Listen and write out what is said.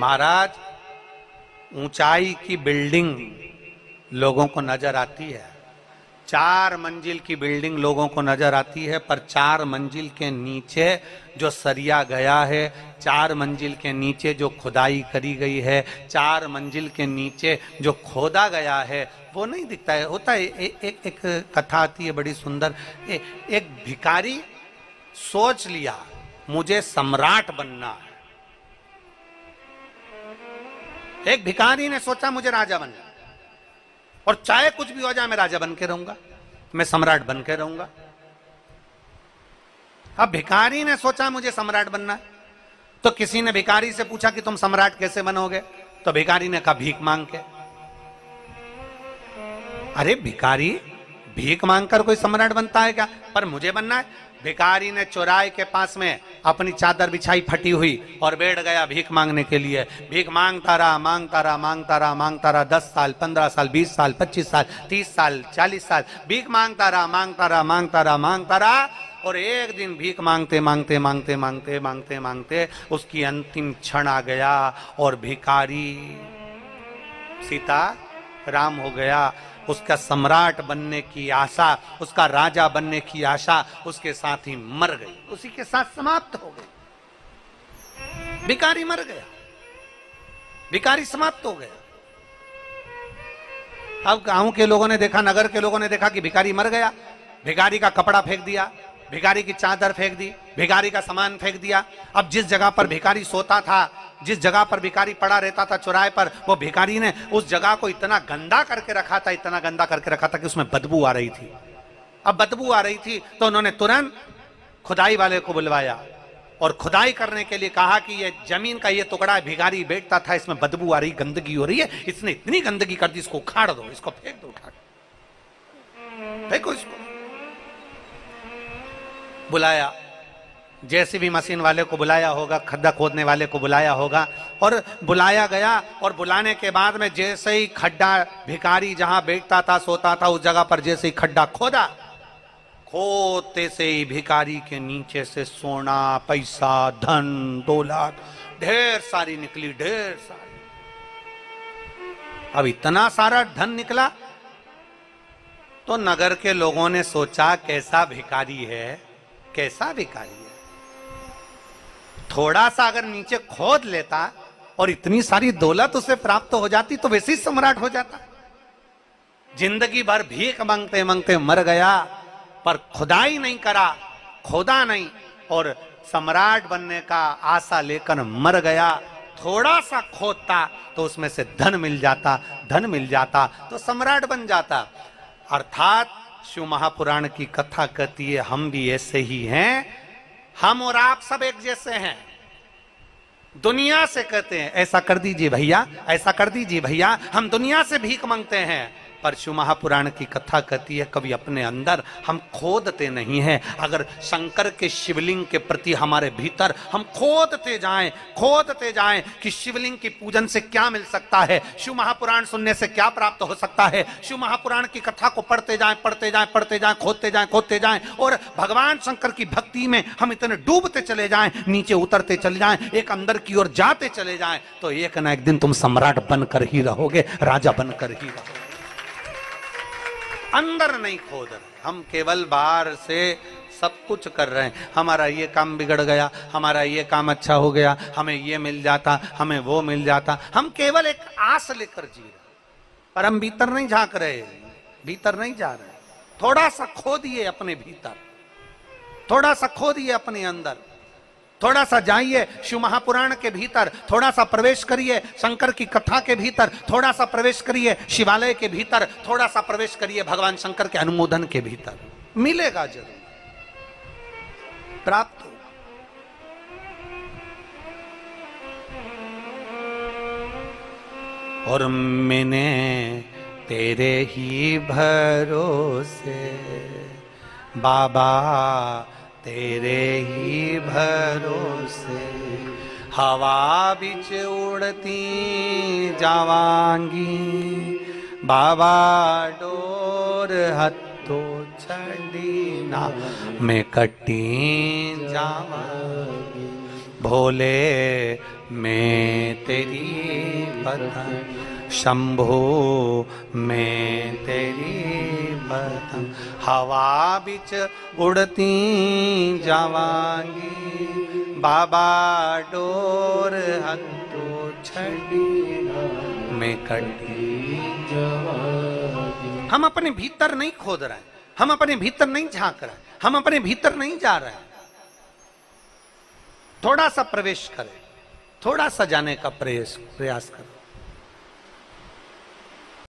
महाराज, ऊंचाई की बिल्डिंग लोगों को नजर आती है, 4 मंजिल की बिल्डिंग लोगों को नजर आती है, पर 4 मंजिल के नीचे जो सरिया गया है, 4 मंजिल के नीचे जो खुदाई करी गई है, 4 मंजिल के नीचे जो खोदा गया है, वो नहीं दिखता है। होता है एक कथा आती है बड़ी सुंदर। एक भिखारी सोच लिया मुझे सम्राट बनना है। एक भिखारी ने सोचा मुझे राजा बनना है, और चाहे कुछ भी हो जाए मैं राजा बन के रहूंगा, मैं सम्राट बन के रहूंगा। अब भिखारी ने सोचा मुझे सम्राट बनना है, तो किसी ने भिखारी से पूछा कि तुम सम्राट कैसे बनोगे? तो भिखारी ने कहा भीख मांग के। अरे भिखारी, भीख मांगकर कोई सम्राट बनता है क्या? पर मुझे बनना है। भिखारी ने चौराहे के पास में अपनी चादर बिछाई फटी हुई और बैठ गया भीख मांगने के लिए। भीख मांगता रहा, मांगता रहा, मांगता रहा, मांगता रहा। 10 साल, 15 साल, 20 साल, 25 साल, 30 साल, 40 साल भीख मांगता रहा, मांगता रहा, मांगता रहा, मांगता रहा। और एक दिन भीख मांगते मांगते मांगते मांगते मांगते मांगते उसकी अंतिम क्षण आ गया और भिखारी सीता राम हो गया। उसका सम्राट बनने की आशा, उसका राजा बनने की आशा उसके साथ ही मर गई, उसी के साथ समाप्त हो गई। भिखारी मर गया, भिखारी समाप्त हो गया। अब गांव के लोगों ने देखा, नगर के लोगों ने देखा कि भिखारी मर गया। भिखारी का कपड़ा फेंक दिया, भिखारी की चादर फेंक दी, भिखारी का सामान फेंक दिया। अब जिस जगह पर भिखारी सोता था, जिस जगह पर भिखारी पड़ा रहता था चौराहे पर, वो भिखारी ने उस जगह को इतना गंदा करके रखा था, इतना गंदा करके रखा था कि उसमें बदबू आ रही थी। अब बदबू आ रही थी तो उन्होंने तुरंत खुदाई वाले को बुलवाया और खुदाई करने के लिए कहा कि ये जमीन का ये टुकड़ा भिखारी बैठता था, इसमें बदबू आ रही, गंदगी हो रही है, इसने इतनी गंदगी कर दी, इसको उखाड़ दो, इसको फेंक दो, उठा फेंको इसको। बुलाया, जेसीबी मशीन वाले को बुलाया होगा, खड्डा खोदने वाले को बुलाया होगा, और बुलाया गया। और बुलाने के बाद में जैसे ही खड्डा, भिखारी जहां बैठता था, सोता था, उस जगह पर जैसे ही खड्डा खोदा, खोदते से ही भिखारी के नीचे से सोना, पैसा, धन, दौलत ढेर सारी निकली, ढेर सारी। अब इतना सारा धन निकला तो नगर के लोगों ने सोचा कैसा भिखारी है, कैसा भिखारी है। थोड़ा सा अगर नीचे खोद लेता और इतनी सारी दौलत उसे प्राप्त हो जाती तो वैसे ही सम्राट हो जाता। जिंदगी भर भीख मांगते मांगते मर गया, पर खुदाई नहीं करा, खोदा नहीं, और सम्राट बनने का आशा लेकर मर गया। थोड़ा सा खोदता तो उसमें से धन मिल जाता, धन मिल जाता तो सम्राट बन जाता। अर्थात शिव महापुराण की कथा कहती है हम भी ऐसे ही हैं, हम और आप सब एक जैसे हैं। दुनिया से कहते हैं ऐसा कर दीजिए भैया, ऐसा कर दीजिए भैया, हम दुनिया से भीख मांगते हैं। पर शिव महापुराण की कथा कहती है कभी अपने अंदर हम खोदते नहीं हैं। अगर शंकर के शिवलिंग के प्रति हमारे भीतर हम खोदते जाएं कि शिवलिंग की पूजन से क्या मिल सकता है, शिव महापुराण सुनने से क्या प्राप्त हो सकता है, शिव महापुराण की कथा को पढ़ते जाएं, खोदते जाएं, और भगवान शंकर की भक्ति में हम इतने डूबते चले जाएं, नीचे उतरते चले जाएं, एक अंदर की ओर जाते चले जाएं, तो एक ना एक दिन तुम सम्राट बनकर ही रहोगे, राजा बनकर ही रहोगे। अंदर नहीं खोद रहे, हम केवल बाहर से सब कुछ कर रहे हैं। हमारा ये काम बिगड़ गया, हमारा ये काम अच्छा हो गया, हमें ये मिल जाता, हमें वो मिल जाता। हम केवल एक आस लेकर जी रहे, पर हम भीतर नहीं झांक रहे, भीतर नहीं जा रहे। थोड़ा सा खोदिए अपने भीतर, थोड़ा सा खोदिए अपने अंदर, थोड़ा सा जाइए शिव महापुराण के भीतर, थोड़ा सा प्रवेश करिए शंकर की कथा के भीतर, थोड़ा सा प्रवेश करिए शिवालय के भीतर, थोड़ा सा प्रवेश करिए भगवान शंकर के अनुमोदन के भीतर। मिलेगा जरूर, प्राप्त होगा। और मैंने तेरे ही भरोसे बाबा, तेरे ही भरोसे हवा बिच उड़ती जावांगी, बाबा डोर हथो छड़ी ना मैं कटी जावांगी, भोले मैं तेरी पतंग, शंभो मैं तेरी पतंग, हवा बिच उड़ती जावांगी, बाबा डोर हथो छड़ी मैं कटी जावांगी। हम अपने भीतर नहीं खोद रहे हैं, हम अपने भीतर नहीं झांक रहे हैं, हम अपने भीतर नहीं जा रहे हैं। थोड़ा सा प्रवेश करें, थोड़ा सा जाने का प्रयास करें।